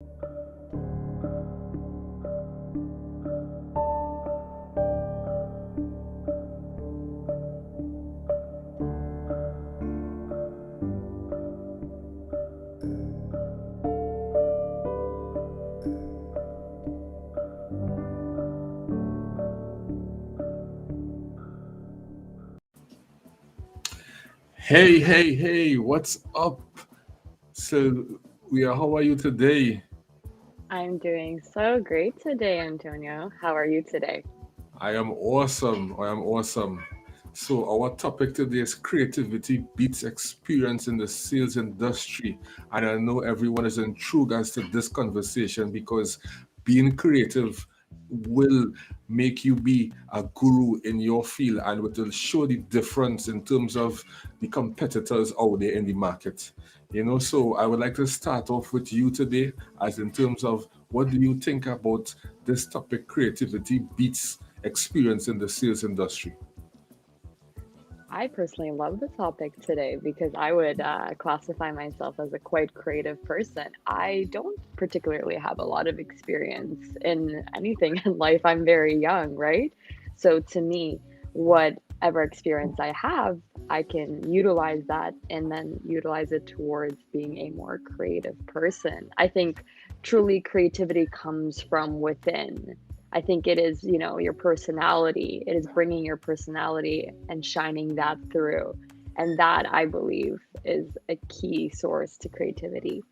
Hey, hey, hey, what's up? Sylwia, how are you today? I'm doing so great today, Antonio. How are you today? I am awesome. I am awesome. So, our topic today is creativity beats experience in the sales industry. And I know everyone is intrigued as to this conversation because being creative will make you be a guru in your field and it will show the difference in terms of the competitors out there in the market. So I would like to start off with you today, as in terms of what do you think about this topic, creativity beats experience in the sales industry? I personally love the topic today because I would classify myself as a quite creative person. I don't particularly have a lot of experience in anything in life. I'm very young, right? So to me, whatever experience I have, I can utilize that and then utilize it towards being a more creative person. I think truly creativity comes from within. I think it is, your personality. It is bringing your personality and shining that through. And that, I believe, is a key source to creativity.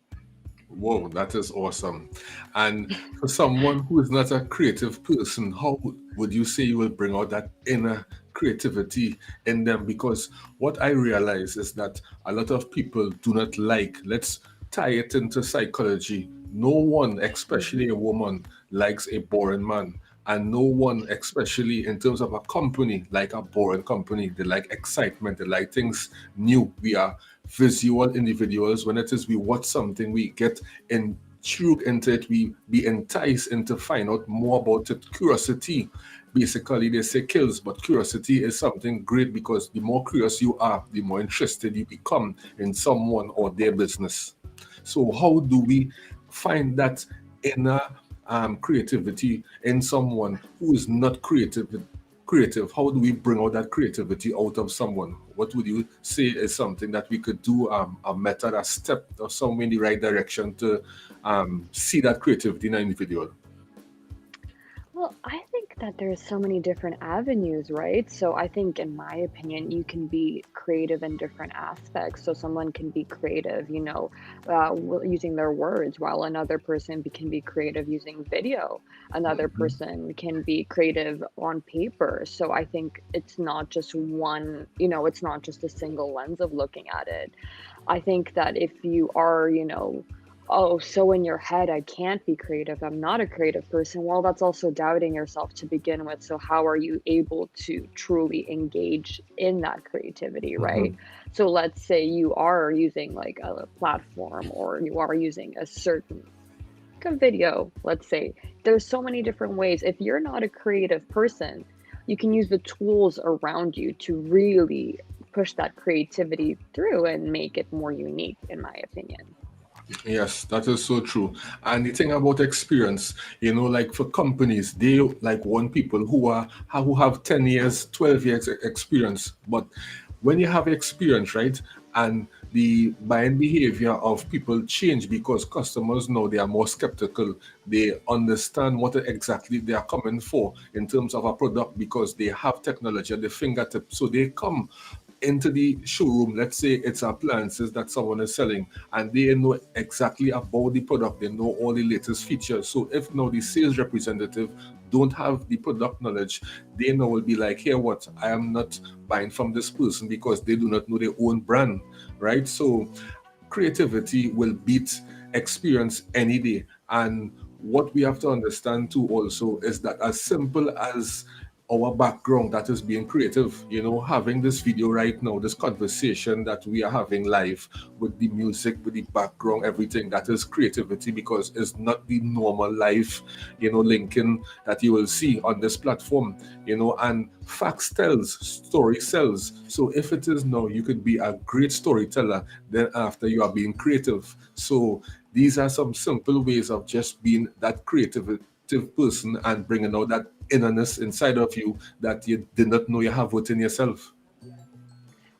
Whoa, that is awesome. And for someone who is not a creative person, how would you say you will bring out that inner creativity in them? Because what I realize is that a lot of people do not like, let's tie it into psychology. No one, especially Mhm. a woman, likes a boring man. And no one, especially in terms of a company, like a boring company. They like excitement, they like things new. We are visual individuals. When it is we watch something, we get intrigued into it, we be enticed into find out more about it. Curiosity, basically, they say kills, but curiosity is something great because the more curious you are, the more interested you become in someone or their business. So, how do we find that inner creativity in someone who is not creative? Creative. How do we bring out that creativity out of someone? What would you say is something that we could do, a method, a step, or somewhere in the right direction to see that creativity in an individual? Well, I think that there's so many different avenues, right? So I think, in my opinion, you can be creative in different aspects. So someone can be creative, using their words, while another person can be creative using video. Another Mhm. person can be creative on paper. So I think it's not just one, it's not just a single lens of looking at it. I think that if you are, oh, so in your head, I can't be creative. I'm not a creative person. Well, that's also doubting yourself to begin with. So, how are you able to truly engage in that creativity, right? Mhm. So, let's say you are using like a platform or you are using a certain like a video, let's say. There's so many different ways. If you're not a creative person, you can use the tools around you to really push that creativity through and make it more unique, in my opinion. Yes, that is so true. And the thing about experience, like for companies, they like want people who have 10 years, 12 years experience. But when you have experience, right, and the buying behavior of people change because customers know they are more skeptical. They understand what exactly they are coming for in terms of a product because they have technology at their fingertips. So they come into the showroom, let's say it's appliances that someone is selling, and they know exactly about the product, they know all the latest features. So if now the sales representative don't have the product knowledge, they now will be like, here, what? I am not buying from this person because they do not know their own brand, right? So creativity will beat experience any day. And what we have to understand too also is that as simple as our background that is being creative, having this video right now, this conversation that we are having live with the music, with the background, everything that is creativity because it's not the normal life, linking that you will see on this platform, and facts tells, story sells. So if it is now, you could be a great storyteller then after you are being creative. So these are some simple ways of just being that creative person and bringing out that innerness inside of you that you did not know you have within yourself.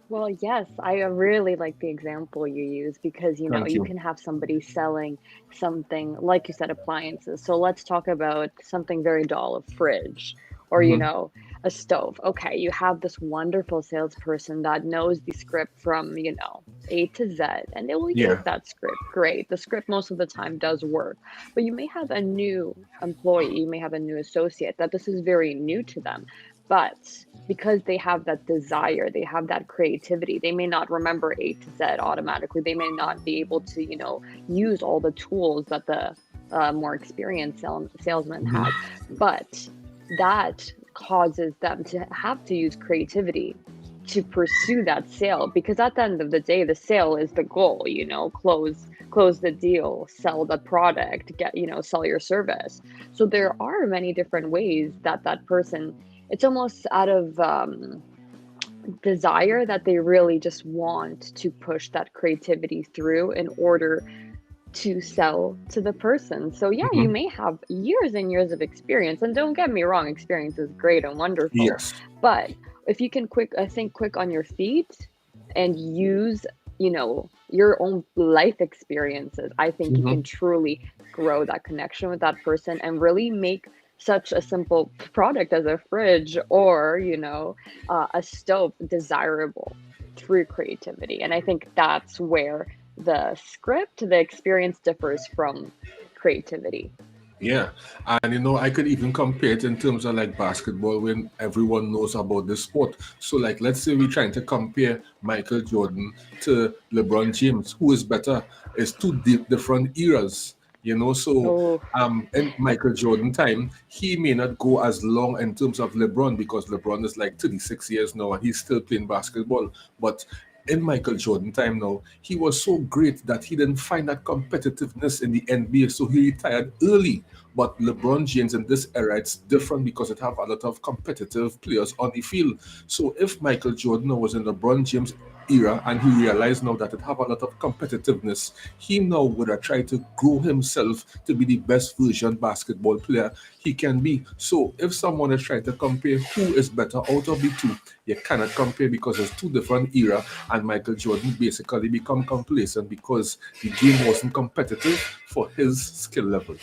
Well, yes, I really like the example you use because, Thank you you. can have somebody selling something, like you said, appliances. So let's talk about something very dull, a fridge or, Hmm. a stove. Okay, you have this wonderful salesperson that knows the script from, A to Z, and they will use Yeah. that script. Great. The script most of the time does work, but you may have a new employee, you may have a new associate that this is very new to them. But because they have that desire, they have that creativity. They may not remember A to Z automatically. They may not be able to, use all the tools that the more experienced salesman has, Hmm. but that causes them to have to use creativity to pursue that sale because at the end of the day the sale is the goal, close the deal, sell the product, sell your service. So there are many different ways that that person, it's almost out of desire that they really just want to push that creativity through in order to sell to the person. So yeah, you Hmm. may have years and years of experience, and don't get me wrong, experience is great and wonderful, Yes. but if you can think quick on your feet and use, your own life experiences, I think you can Hmm. truly grow that connection with that person and really make such a simple product as a fridge or, a stove desirable through creativity. And I think that's where the script, the experience differs from creativity. Yeah, and I could even compare it in terms of like basketball when everyone knows about the sport. So, like, let's say we're trying to compare Michael Jordan to LeBron James. Who is better? It's two different eras, So, Oh, in Michael Jordan time, he may not go as long in terms of LeBron because LeBron is like 36 years now and he's still playing basketball. But in Michael Jordan time now, he was so great that he didn't find that competitiveness in the NBA, so he retired early. But LeBron James in this era, it's different because it have a lot of competitive players on the field. So if Michael Jordan was in LeBron James era and he realized now that it have a lot of competitiveness, he now would have tried to grow himself to be the best version basketball player he can be. So if someone is trying to compare who is better out of the two, you cannot compare because it's two different era and Michael Jordan basically become complacent because the game wasn't competitive for his skill level.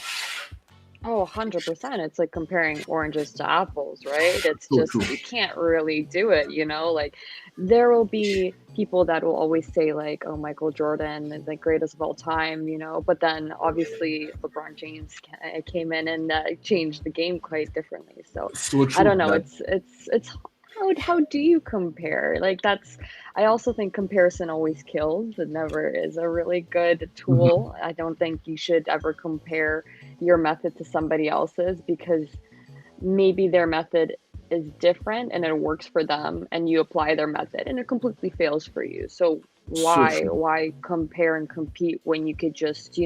oh, 100%. It's like comparing oranges to apples, right? It's So true. just, you can't really do it, like there will be people that will always say like, oh, Michael Jordan is the greatest of all time, but then obviously LeBron James came in and changed the game quite differently. So So I true. don't know. That. It's how do you compare? Like that's, I also think comparison always kills. It never is a really good Mhm. tool. I don't think you should ever compare your method to somebody else's because maybe their method is different and it works for them and you apply their method and it completely fails for you. So So why true. why compare and compete when you could just,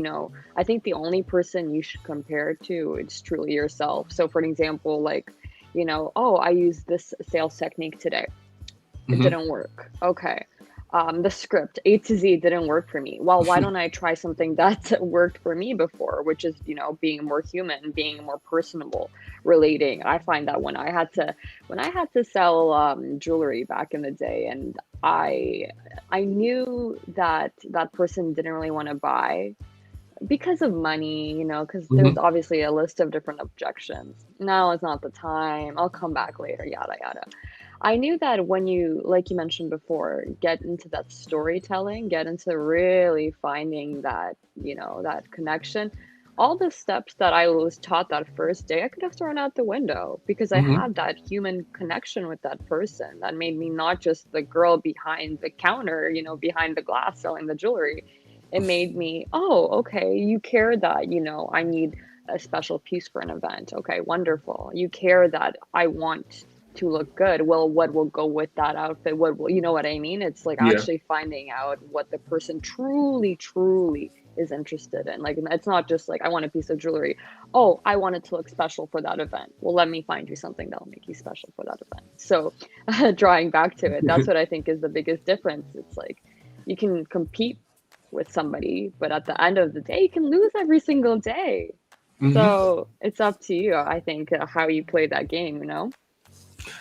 I think the only person you should compare to is truly yourself. So for an example, like, oh, I used this sales technique today. It Hmm. didn't work. Okay. The script A to Z didn't work for me. Well, why don't I try something that worked for me before, which is, being more human, being more personable, relating. I find that when I had to sell jewelry back in the day, and I knew that that person didn't really want to buy because of money, because there's Hmm. obviously a list of different objections. No, it's not the time. I'll come back later, yada yada. I knew that when you, like you mentioned before, get into that storytelling, get into really finding that, that connection, all the steps that I was taught that first day, I could have thrown out the window because I Hmm. had that human connection with that person that made me not just the girl behind the counter, behind the glass selling the jewelry. It made me, oh, okay, you care that, I need a special piece for an event. Okay, wonderful. You care that I want to look good. Well, what will go with that outfit? What will, you know what I mean? It's like Yeah. actually finding out what the person truly, truly is interested in. Like, it's not just like, I want a piece of jewelry. Oh, I want it to look special for that event. Well, let me find you something that'll make you special for that event. So, drawing back to it, that's what I think is the biggest difference. It's like you can compete with somebody, but at the end of the day, you can lose every single day. Hmm. So it's up to you, I think, how you play that game, you know?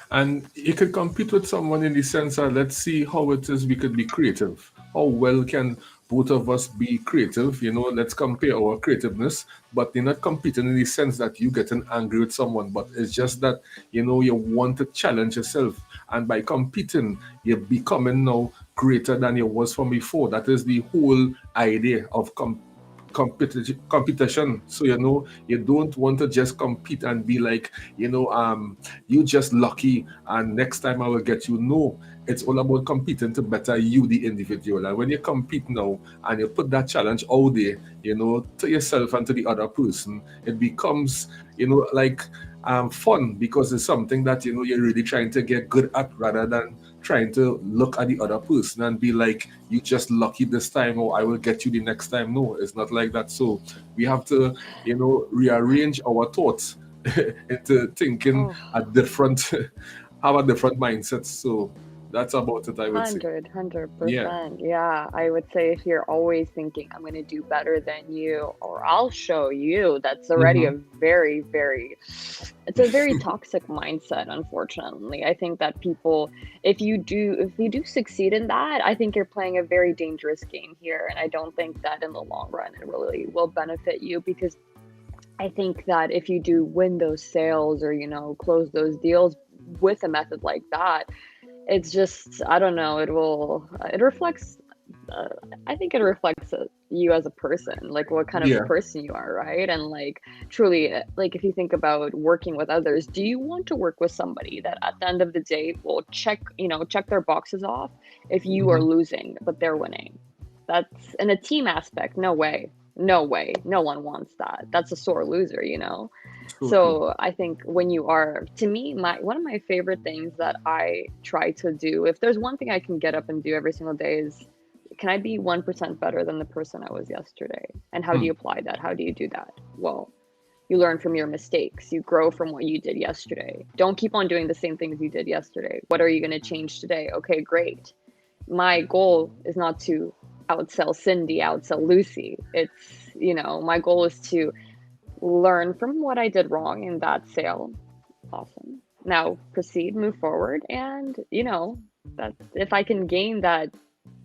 And you could compete with someone in the sense that let's see how it is we could be creative. How well can both of us be creative? Let's compare our creativeness, but you're not competing in the sense that you getting angry with someone, but it's just that you want to challenge yourself. And by competing, you're becoming now greater than you was from before. That is the whole idea of competition. So you don't want to just compete and be like, you just lucky and next time I will get you. No, it's all about competing to better you, the individual. And when you compete now and you put that challenge out there, to yourself and to the other person, it becomes, like fun, because it's something that you're really trying to get good at, rather than trying to look at the other person and be like, you just lucky this time, or I will get you the next time. No, it's not like that. So we have to rearrange our thoughts into thinking Oh, a different have a different mindset. So that's about it, I would say. Yeah. 100%. Yeah, I would say if you're always thinking, I'm going to do better than you, or I'll show you, that's already a Hmm. very, very, it's a very toxic mindset, unfortunately. I think that people, if you do succeed in that, I think you're playing a very dangerous game here. And I don't think that in the long run, it really will benefit you, because I think that if you do win those sales or, close those deals with a method like that, it's just, I don't know, it reflects, uh, I think it reflects you as a person, like what kind of Yeah. person you are, right? And like truly, like if you think about working with others, do you want to work with somebody that at the end of the day will check their boxes off if you are Hmm. losing but they're winning? That's in a team aspect. No way. No way. No one wants that. That's a sore loser. So true. So I think when you are, to me, my one of my favorite things that I try to do, if there's one thing I can get up and do every single day, is can I be 1% better than the person I was yesterday? And how do Hmm. you apply that? How do you do that? Well, you learn from your mistakes. You grow from what you did yesterday. Don't keep on doing the same things you did yesterday. What are you going to change today? Okay, great. My goal is not to outsell Cindy, outsell Lucy. My goal is to learn from what I did wrong in that sale. Awesome. Now proceed, move forward, and that if I can gain that,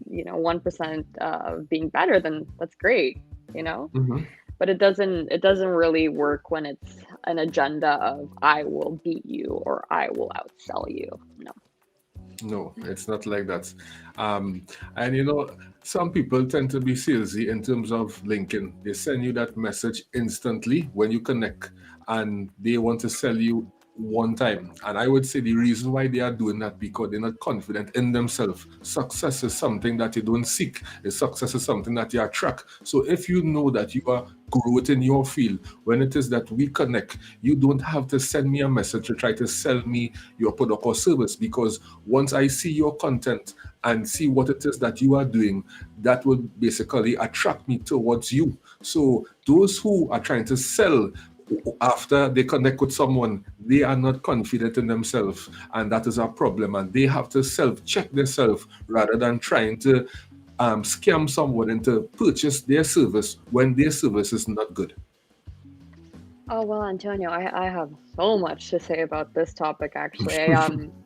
1% of being better, then that's great. You know, Hmm. but it doesn't really work when it's an agenda of I will beat you or I will outsell you. No. No, it's not like that. Um, and some people tend to be salesy in terms of LinkedIn. They send you that message instantly when you connect, and they want to sell you one time. And I would say the reason why they are doing that, because they're not confident in themselves. Success is something that you don't seek. Success is something that you attract. So if you know that you are growth in your field, when it is that we connect, you don't have to send me a message to try to sell me your product or service, because once I see your content and see what it is that you are doing, that will basically attract me towards you. So those who are trying to sell after they connect with someone, they are not confident in themselves, and that is a problem. And they have to self-check themselves rather than trying to scam someone into purchase their service when their service is not good. Oh, well, Antonio, I have so much to say about this topic, actually.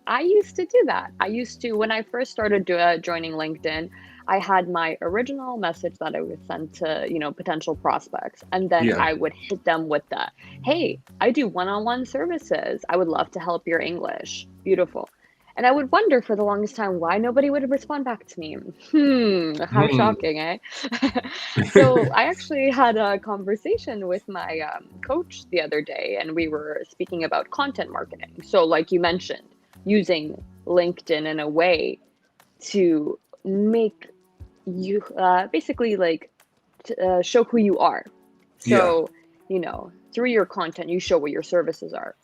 I used to do that. I used to, when I first started joining LinkedIn, I had my original message that I would send to, potential prospects. And then Yeah. I would hit them with the, hey, I do one-on-one services. I would love to help your English. Beautiful. And I would wonder for the longest time why nobody would respond back to me. How Hmm. shocking, eh? So I actually had a conversation with my coach the other day, and we were speaking about content marketing. So, like you mentioned, using LinkedIn in a way to make you basically like show who you are. Yeah. So, through your content, you show what your services are,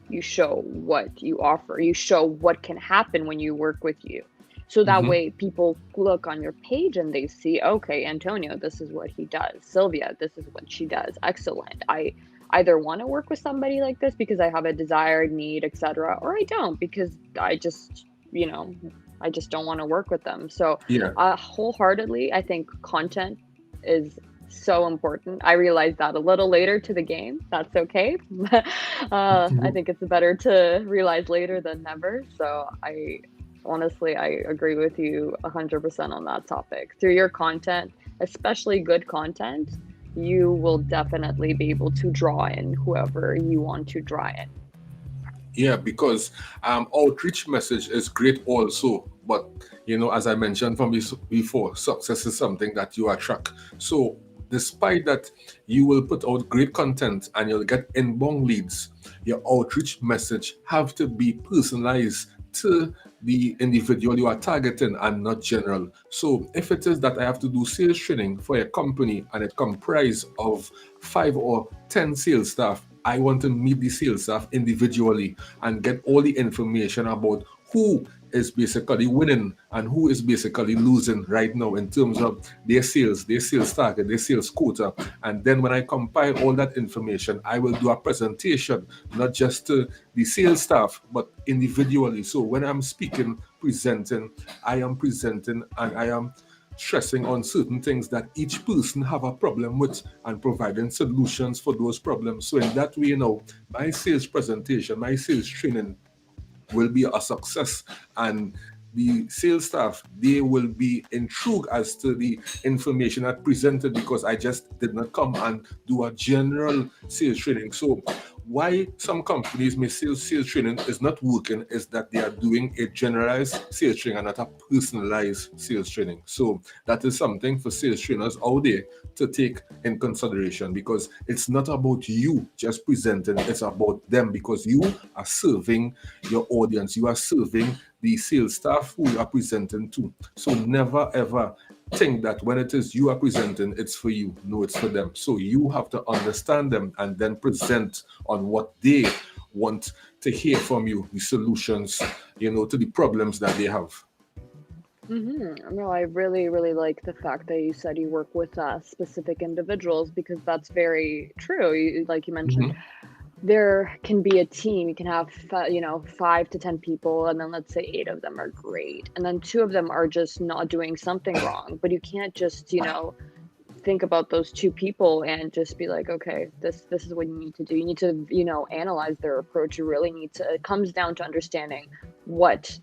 you show what you offer, you show what can happen when you work with you. So that Hmm. way people look on your page and they see, okay, Antonio, this is what he does. Sylvia, this is what she does. Excellent. I either want to work with somebody like this because I have a desired need, etc., or I don't because I just, you know, I just don't want to work with them. So Yeah. wholeheartedly, I think content is so important. I realized that a little later to the game. That's okay. I think it's better to realize later than never. So I agree with you 100% on that topic. Through your content, especially good content, you will definitely be able to draw in whoever you want to draw in. Yeah, because outreach message is great also, but as I mentioned from before, success is something that you attract. So, despite that, you will put out great content and you'll get inbound leads. Your outreach message have to be personalized to the individual you are targeting and not general. So, if it is that I have to do sales training for a company and it comprises of 5 or 10 sales staff, I want to meet the sales staff individually and get all the information about who is basically winning and who is basically losing right now in terms of their sales target, their sales quota. And then when I compile all that information, I will do a presentation, not just to the sales staff, but individually. So when I'm speaking, presenting, I am presenting and I am stressing on certain things that each person have a problem with and providing solutions for those problems. So in that way, my sales presentation, my sales training will be a success, and the sales staff, they will be intrigued as to the information I presented, because I just did not come and do a general sales training. So why some companies may say sales training is not working is that they are doing a generalized sales training and not a personalized sales training. So that is something for sales trainers out there to take in consideration, because it's not about you just presenting, it's about them, because you are serving your audience, you are serving the sales staff who you are presenting to. So never ever think that when it is you are presenting, it's for you. No, it's for them. So you have to understand them and then present on what they want to hear from you, the solutions, to the problems that they have. No, I really, really like the fact that you said you work with specific individuals, because that's very true. Like you mentioned, Mhm. there can be a team. You can have, 5 to 10 people, and then let's say 8 of them are great, and then 2 of them are just not doing something wrong. But you can't just, think about those 2 people and just be like, okay, this is what you need to do. You need to, analyze their approach. You really need to. It comes down to understanding what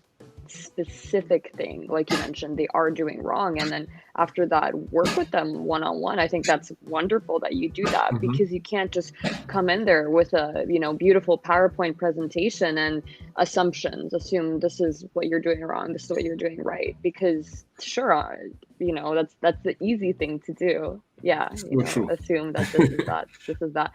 specific thing, like you mentioned, they are doing wrong, and then after that, work with them one-on-one. I think that's wonderful that you do that, Mhm. because you can't just come in there with a beautiful PowerPoint presentation and assume this is what you're doing wrong, this is what you're doing right, because sure, that's the easy thing to do. Yeah, So true. assume that this is that.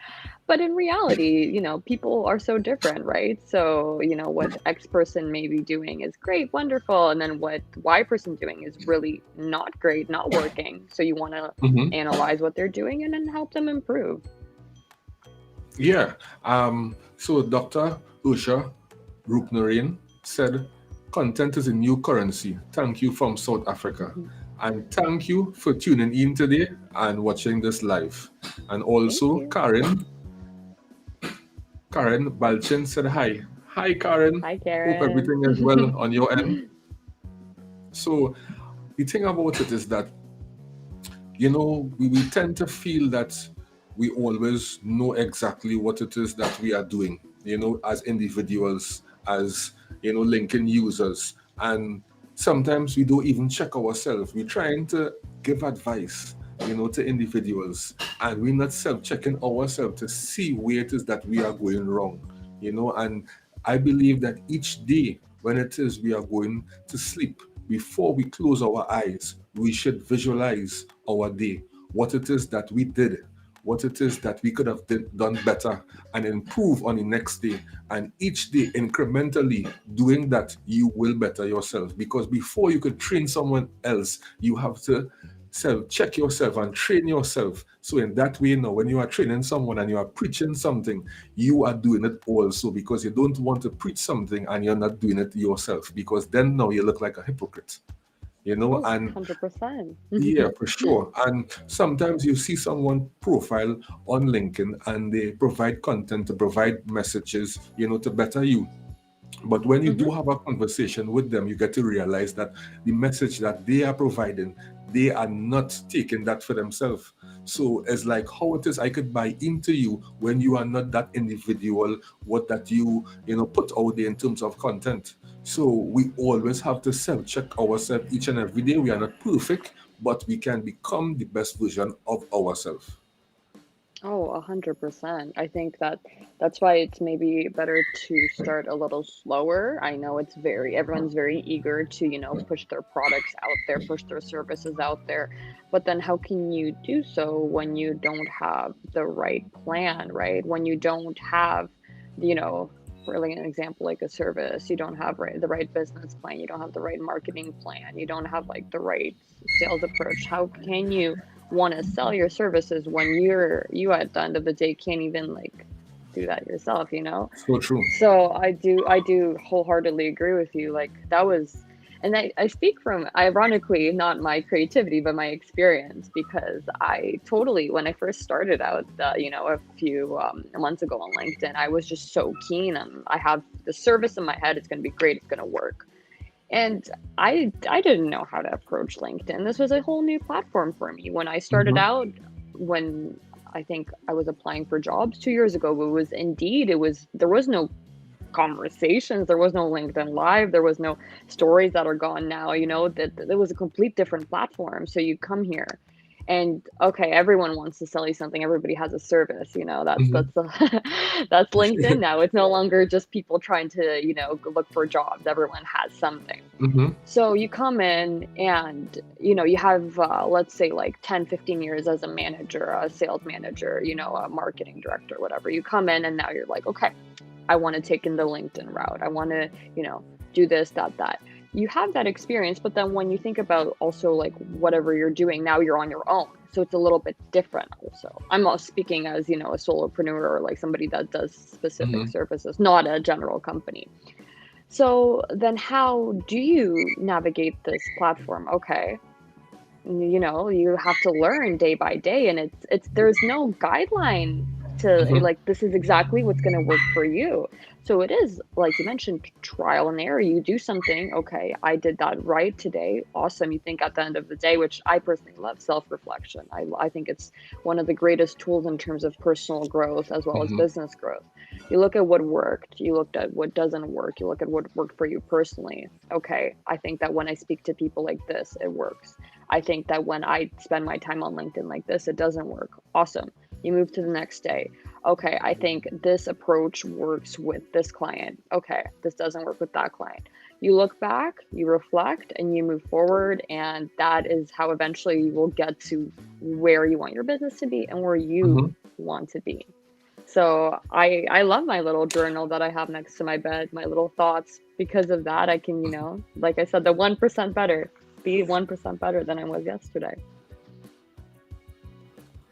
But in reality, people are so different, right? So, what X person may be doing is great, wonderful, and then what Y person doing is really not great, not working. So you want to Mhm. analyze what they're doing and then help them improve. Yeah. So Dr. Usha Rupnarain said, content is a new currency. Thank you from South Africa. Mhm. And thank you for tuning in today and watching this live. And Thank also, you. Karen Balchin said hi. Hi, Karen. Hi, Hope Karen. everything is well on your end. So, the thing about it is that, we tend to feel that we always know exactly what it is that we are doing, as individuals, as, LinkedIn users. And sometimes we don't even check ourselves. We're trying to give advice, to individuals, and we're not self-checking ourselves to see where it is that we are going wrong, and I believe that each day when it is we are going to sleep, before we close our eyes, we should visualize our day, what it is that we did, what it is that we could have done better, and improve on the next day. And each day, incrementally doing that, you will better yourself. Because before you could train someone else, you have to check yourself and train yourself. So in that way, now when you are training someone and you are preaching something, you are doing it also, because you don't want to preach something and you're not doing it yourself, because then now you look like a hypocrite, Oh, and 100%. yeah, for sure. And sometimes you see someone profile on LinkedIn and they provide content to provide messages, to better you. But when you Mm-hmm. do have a conversation with them, you get to realize that the message that they are providing, they are not taking that for themselves. So it's like how it is I could buy into you when you are not that individual, what that you put out there in terms of content. So we always have to self-check ourselves each and every day. We are not perfect, but we can become the best version of ourselves. Oh, 100%. I think that that's why it's maybe better to start a little slower. I know everyone's very eager to, push their products out there, push their services out there. But then how can you do so when you don't have the right plan, right? When you don't have, you know, for like an example, like a service, you don't have the right business plan, you don't have the right marketing plan, you don't have like the right sales approach. How can you want to sell your services when you at the end of the day can't even like do that yourself? So true. So I do wholeheartedly agree with you. Like that was, and I speak from ironically not my creativity but my experience, because I totally, when I first started out a few months ago on LinkedIn, I was just so keen and I have the service in my head, it's going to be great, it's going to work. And I didn't know how to approach LinkedIn. This was a whole new platform for me. When I started Hmm. out, when I think I was applying for jobs 2 years ago, it was Indeed. There was no conversations, there was no LinkedIn Live, there was no stories that are gone now. That it was a complete different platform. So you come here and okay, everyone wants to sell you something. Everybody has a service. That's Hmm. that's LinkedIn now. It's no longer just people trying to look for jobs. Everyone has something. Hmm. So you come in and, you have, let's say like 10, 15 years as a manager, a sales manager, a marketing director, whatever. You come in and now you're like, okay, I want to take in the LinkedIn route. I want to, do this, that, that. You have that experience, but then when you think about also like whatever you're doing, now you're on your own. So it's a little bit different also. I'm all speaking as, a solopreneur or like somebody that does specific Hmm. services, not a general company. So then how do you navigate this platform? Okay. You have to learn day by day, and it's there's no guideline to Hmm. like this is exactly what's going to work for you. So it is like you mentioned, trial and error. You do something, okay, I did that right today. Awesome. You think at the end of the day, which I personally love, self-reflection. I think it's one of the greatest tools in terms of personal growth as well as Hmm. business growth. You look at what worked, you looked at what doesn't work, you look at what worked for you personally. Okay, I think that when I speak to people like this, it works. I think that when I spend my time on LinkedIn like this, it doesn't work. Awesome. You move to the next day. Okay, I think this approach works with this client. Okay, this doesn't work with that client. You look back, you reflect, and you move forward. And that is how eventually you will get to where you want your business to be and where you Hmm. want to be. So I love my little journal that I have next to my bed, my little thoughts. Because of that, I can, like I said, the 1% better, be 1% better than I was yesterday.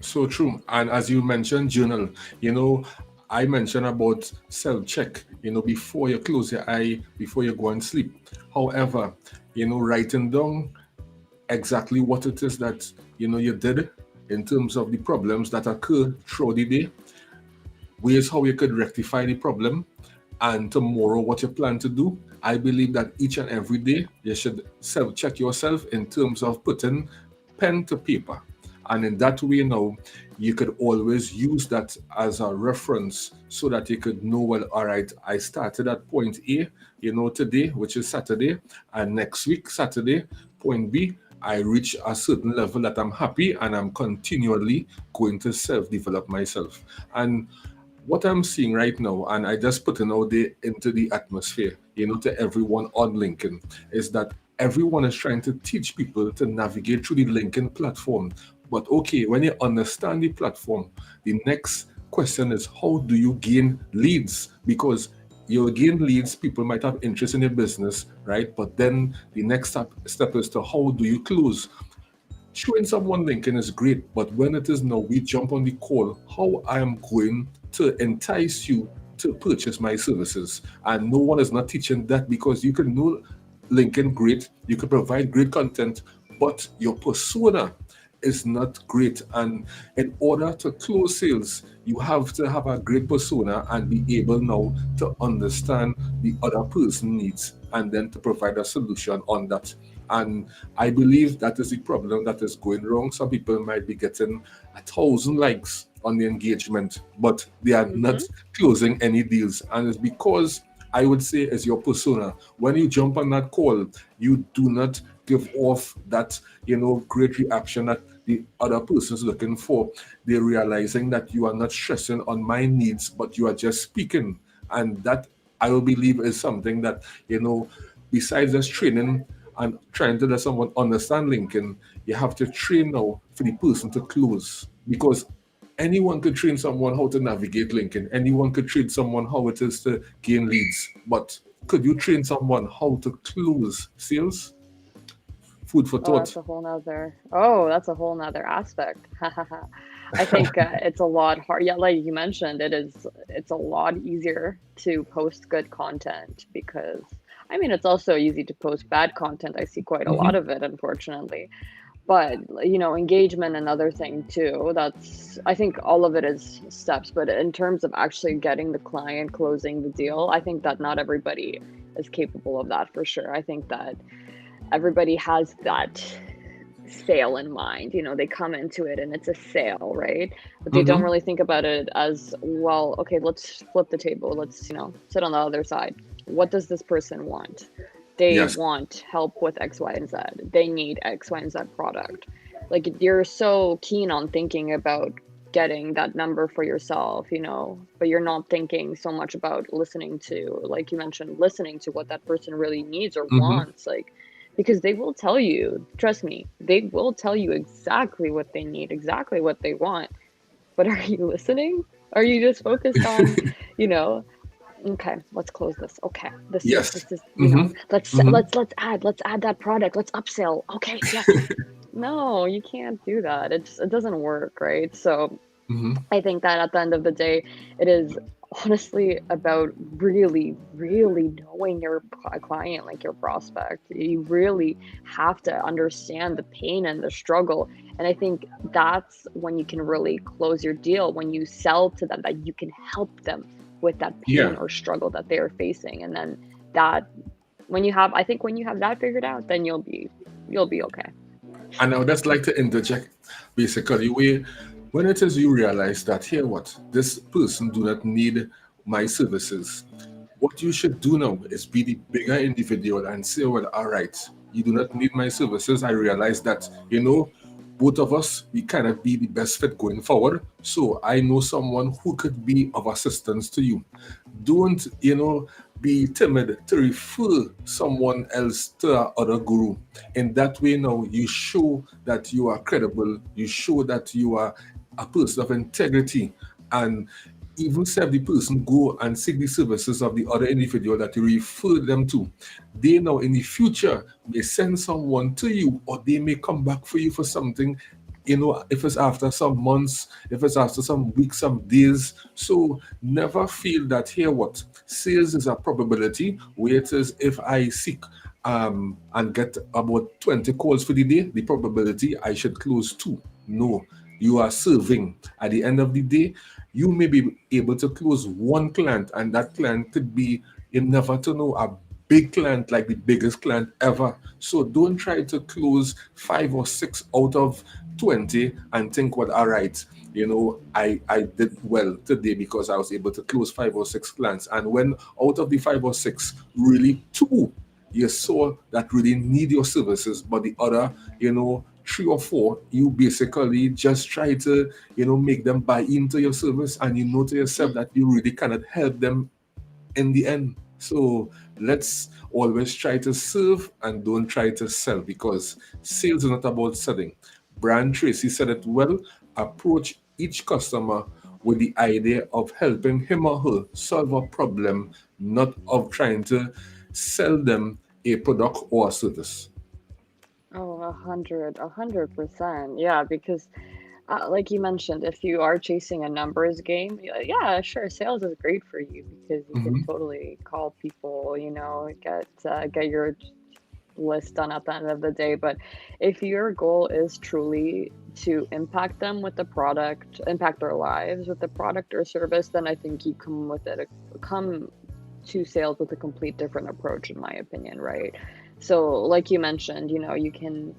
So true. And as you mentioned, journal, you know, I mentioned about self check, before you close your eye, before you go and sleep. However, writing down exactly what it is that, you did in terms of the problems that occurred throughout the day, ways how you could rectify the problem, and tomorrow what you plan to do. I believe that each and every day you should self check yourself in terms of putting pen to paper. And in that way, you could always use that as a reference so that you could know, well, all right, I started at point A, today, which is Saturday, and next week, Saturday, point B, I reach a certain level that I'm happy and I'm continually going to self develop myself. And what I'm seeing right now, and I just put it out there into the atmosphere, to everyone on LinkedIn, is that everyone is trying to teach people to navigate through the LinkedIn platform. But okay, when you understand the platform, the next question is how do you gain leads? Because you gain leads, people might have interest in your business, right? But then the next step is to how do you close? Showing someone LinkedIn is great, but when it is now we jump on the call, how I am going to entice you to purchase my services. And no one is not teaching that, because you can know LinkedIn great, you can provide great content, but your persona, is not great. And in order to close sales, you have to have a great persona and be able now to understand the other person needs and then to provide a solution on that. And I believe that is the problem that is going wrong. Some people might be getting 1,000 likes on the engagement, but they are Mm-hmm. not closing any deals. And it's because I would say is your persona. When you jump on that call, you do not give off that, great reaction that the other person is looking for. They're realizing that you are not stressing on my needs, but you are just speaking. And that I will believe is something that, besides just training and trying to let someone understand linking, you have to train now for the person to close. Because anyone could train someone how to navigate LinkedIn. Anyone could train someone how it is to gain leads. But could you train someone how to close sales? Food for Oh, that's thought. a whole nother. Oh, that's a whole nother aspect. I think it's a lot hard. Yeah, like you mentioned, it is. It's a lot easier to post good content because, I mean, it's also easy to post bad content. I see quite a lot Hmm. of it, unfortunately. But engagement, another thing too. That's, I think all of it is steps. But in terms of actually getting the client, closing the deal, I think that not everybody is capable of that for sure. I think that everybody has that sale in mind. They come into it and it's a sale, right? But they don't Hmm. really think about it as, well, okay, let's flip the table. Let's, sit on the other side. What does this person want? They Yes. want help with X, Y, and Z. They need X, Y, and Z product. Like, you're so keen on thinking about getting that number for yourself, but you're not thinking so much about listening to, like you mentioned, listening to what that person really needs or Hmm. wants. Like, because they will tell you, trust me, they will tell you exactly what they need, exactly what they want. But are you listening? Are you just focused on, you know, okay, let's close this. Okay, this is Yes. this is, Hmm. let's Hmm. let's add that product. Let's upsell. Okay, yes. No, you can't do that. It doesn't work, right? So Hmm. I think that at the end of the day, it is honestly about really, really knowing your client, like your prospect. You really have to understand the pain and the struggle. And I think that's when you can really close your deal, when you sell to them, that you can help them with that pain Yeah. or struggle that they are facing. And then that, I think when you have that figured out, then you'll be okay. And I would just like to interject basically when it is you realize that here what this person do not need my services, what you should do now is be the bigger individual and say, well, all right, you do not need my services. I realize that, both of us, we cannot be the best fit going forward. So I know someone who could be of assistance to you. Don't, be timid to refer someone else to our other guru. In that way, now you show that you are credible, you show that you are a person of integrity, and even if the person go and seek the services of the other individual that you refer them to, they now in the future may send someone to you, or they may come back for you for something, if it's after some months, if it's after some weeks, some days. So never feel that here what sales is a probability, where it is if I seek and get about 20 calls for the day, the probability I should close two. No, you are serving. At the end of the day, you may be able to close one client, and that client could be, you never to know, a big client, like the biggest client ever. So don't try to close five or six out of 20 and think, well, all right, I did well today because I was able to close five or six clients. And when out of the five or six, really two you saw that really need your services, but the other, three or four, you basically just try to, make them buy into your service, and you know to yourself that you really cannot help them in the end. So let's always try to serve and don't try to sell, because sales is not about selling. Brand Tracy said it well: approach each customer with the idea of helping him or her solve a problem, not of trying to sell them a product or a service. Oh, 100%. Yeah, because like you mentioned, if you are chasing a numbers game, yeah, sure, sales is great for you because you can Mhm. totally call people, get your list done at the end of the day. But if your goal is truly to impact them with the product, impact their lives with the product or service, then I think you come to sales with a complete different approach, in my opinion, right? So, like you mentioned, you can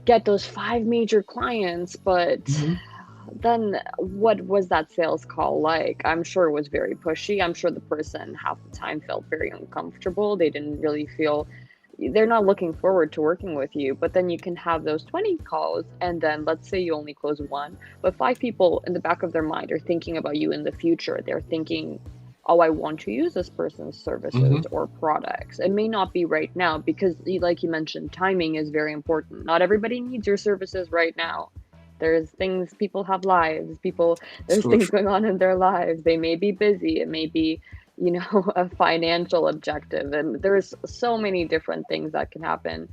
get those 5 major clients, but Mhm. then what was that sales call like? I'm sure it was very pushy. I'm sure the person half the time felt very uncomfortable. They didn't really feel they're not looking forward to working with you. But then you can have those 20 calls, and then let's say you only close one, but 5 people in the back of their mind are thinking about you in the future. They're thinking, oh, I want to use this person's services Mhm. or products. It may not be right now because, like you mentioned, timing is very important. Not everybody needs your services right now. There's things, people have lives, there's So things true. going on in their lives. They may be busy. It may be, a financial objective. And there's so many different things that can happen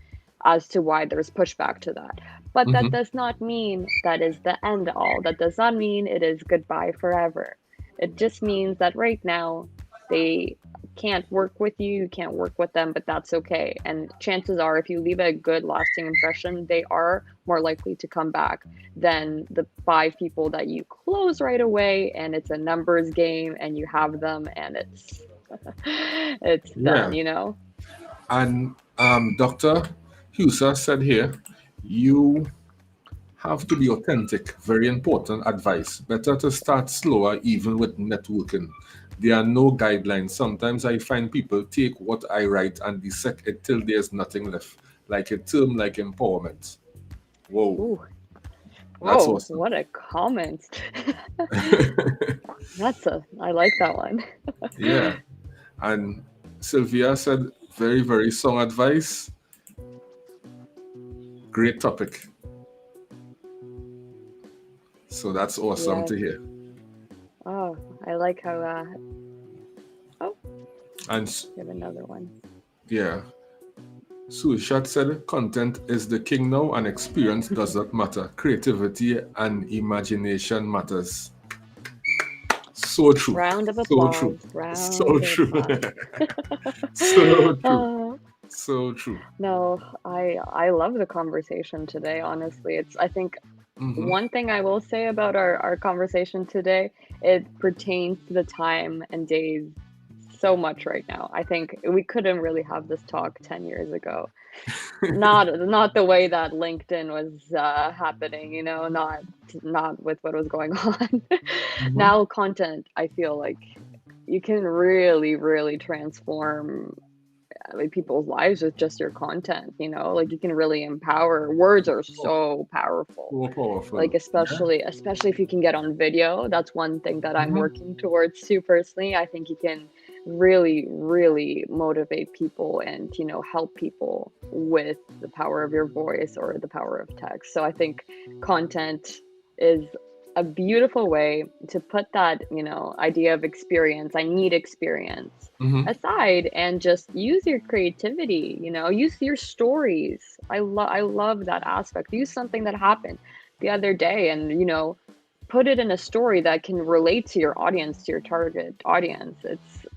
as to why there's pushback to that. But that Mhm. does not mean that is the end all. That does not mean it is goodbye forever. It just means that right now they can't work with you, you can't work with them, but that's okay. And chances are, if you leave a good lasting impression, they are more likely to come back than the 5 people that you close right away and it's a numbers game and you have them and it's it's Yeah. done. And Dr. Husa said here, you have to be authentic. Very important advice. Better to start slower, even with networking. There are no guidelines. Sometimes I find people take what I write and dissect it till there's nothing left, like a term like empowerment. Whoa, Ooh, that's whoa, awesome. what a comment. I like that one. Yeah. And Sylvia said, very, very strong advice. Great topic. So that's awesome Yes. to hear. Oh, I like how oh, And you have another one. yeah, Sushat said, content is the king now, and experience does not matter. Creativity and imagination matters. So true. Round of So true. applause. So Round of true. applause. So true. Oh, So true. no, I love the conversation today, honestly. I think Hmm. one thing I will say about our conversation today, it pertains to the time and days so much right now. I think we couldn't really have this talk 10 years ago. Not the way that LinkedIn was happening, not with what was going on. Hmm. Now content, I feel like you can really, really transform like people's lives with just your content. Like you can really empower. Words are Oh, so powerful. so Like powerful. Yeah. especially if you can get on video. That's one thing that I'm Hmm. working towards too personally. I think you can really, really motivate people and, help people with the power of your voice or the power of text. So I think content is a beautiful way to put that, idea of experience. I need experience Hmm. aside and just use your creativity, use your stories. I love that aspect. Use something that happened the other day and, put it in a story that can relate to your audience, to your target audience.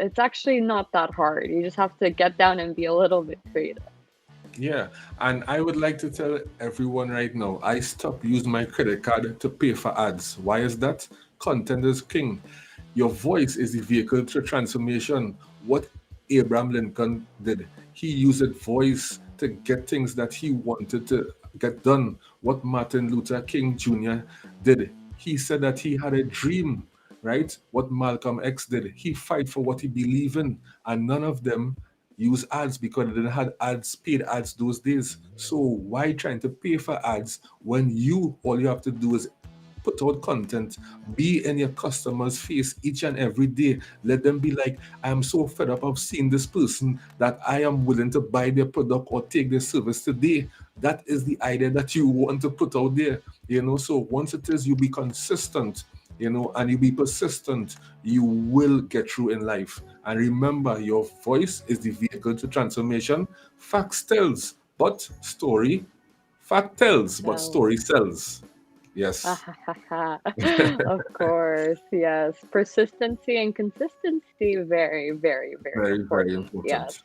It's actually not that hard. You just have to get down and be a little bit creative. Yeah. And I would like to tell everyone right now, I stopped using my credit card to pay for ads. Why is that? Content is king. Your voice is the vehicle to transformation. What Abraham Lincoln did, he used his voice to get things that he wanted to get done. What Martin Luther King Jr. did, he said that he had a dream, right? What Malcolm X did, he fight for what he believed in, and none of them use ads because they didn't have ads, paid ads those days. So why trying to pay for ads when all you have to do is put out content, be in your customers' face each and every day. Let them be like, I am so fed up of seeing this person that I am willing to buy their product or take their service today. That is the idea that you want to put out there. So once it is, you be consistent, and you be persistent, you will get through in life. And remember, your voice is the vehicle to transformation. Facts tells, but story, fact tells, but So, story sells. Yes. of course, yes. Persistency and consistency, very, very, very Very, very important. important. Yes.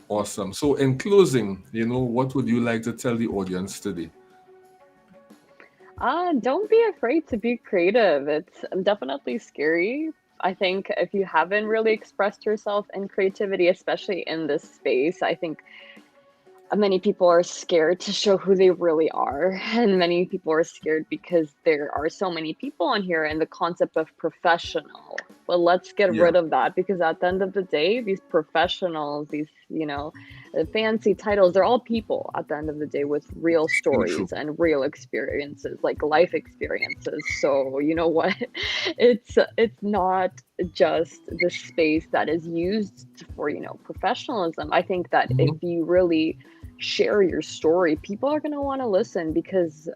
Awesome. So in closing, what would you like to tell the audience today? Don't be afraid to be creative. It's definitely scary. I think if you haven't really expressed yourself in creativity, especially in this space, I think many people are scared to show who they really are. And many people are scared because there are so many people on here and the concept of professional. But let's get Yeah, rid of that, because at the end of the day, these professionals, these, fancy titles, they're all people at the end of the day with real very true. stories and real experiences, like life experiences. So, you know what? It's not just the space that is used for, professionalism. I think that if Mhm. you really share your story, people are going to want to listen because,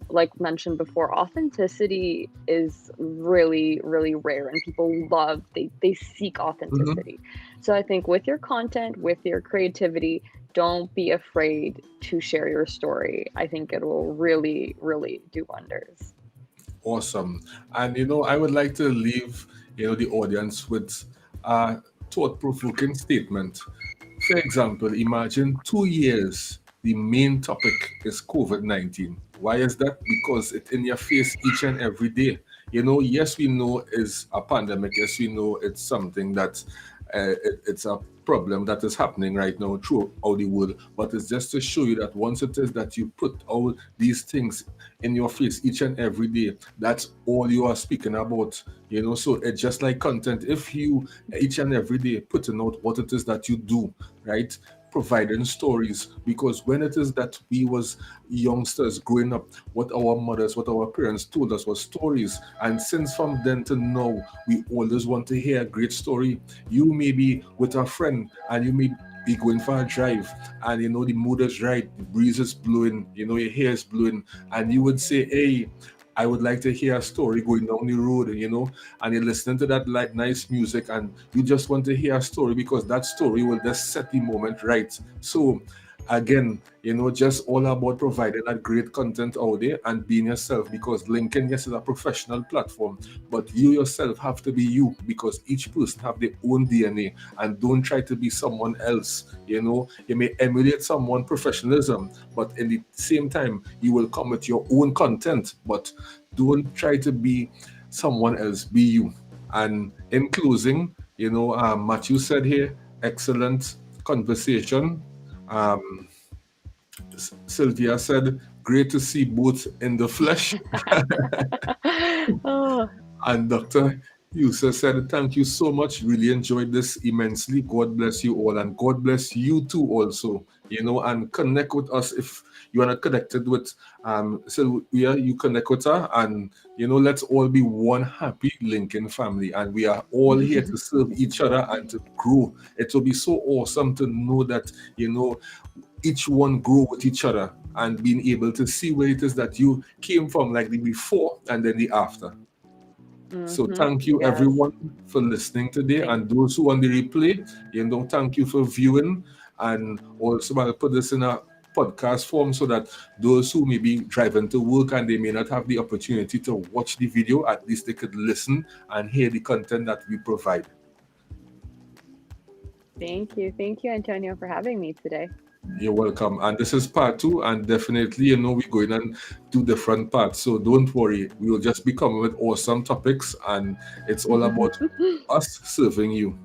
like mentioned before, authenticity is really, really rare and people they seek Mhm. authenticity. So I think with your content, with your creativity, don't be afraid to share your story. I think it will really, really do wonders. Awesome. And I would like to leave the audience with a thought-provoking statement. For example, imagine 2 years, the main topic is COVID-19. Why is that? Because it's in your face each and every day. Yes, we know it's a pandemic. Yes, we know it's something that it's a problem that is happening right now throughout the world. But it's just to show you that once it is that you put all these things in your face each and every day, that's all you are speaking about. So it's just like content. If you each and every day putting out what it is that you do, right? Providing stories, because when it is that we was youngsters growing up, what our mothers, what our parents told us was stories, and since from then to now we always want to hear a great story. You may be with a friend and you may be going for a drive, and the mood is right, the breeze is blowing, your hair is blowing, and you would say, hey, I would like to hear a story going down the road, and you're listening to that like nice music, and you just want to hear a story because that story will just set the moment right. So again, just all about providing that great content out there and being yourself, because LinkedIn, yes, is a professional platform, but you yourself have to be you, because each person have their own DNA, and don't try to be someone else. You may emulate someone professionalism, but in the same time you will come with your own content, but don't try to be someone else, be you. And in closing, Matthew said here, excellent conversation. um, Sylvia said, great to see both in the flesh. Oh, And Dr. Yusa said, thank you so much. Really enjoyed this immensely. God bless you all. And God bless you too also. And connect with us if you are not connected with Sylvia, you connect with her. And, let's all be one happy Lincoln family. And we are all here to serve each other and to grow. It will be so awesome to know that, each one grow with each other and being able to see where it is that you came from, like the before and then the after. So thank you yes. everyone for listening today, Thank and those who on the replay, thank you for viewing. And also I'll put this in a podcast form so that those who may be driving to work and they may not have the opportunity to watch the video, at least they could listen and hear the content that we provide. Thank you. Thank you, Antonio, for having me today. You're welcome. And this is part two, and definitely, we're going on two different parts. So don't worry, we will just be coming with awesome topics, and it's all about us serving you.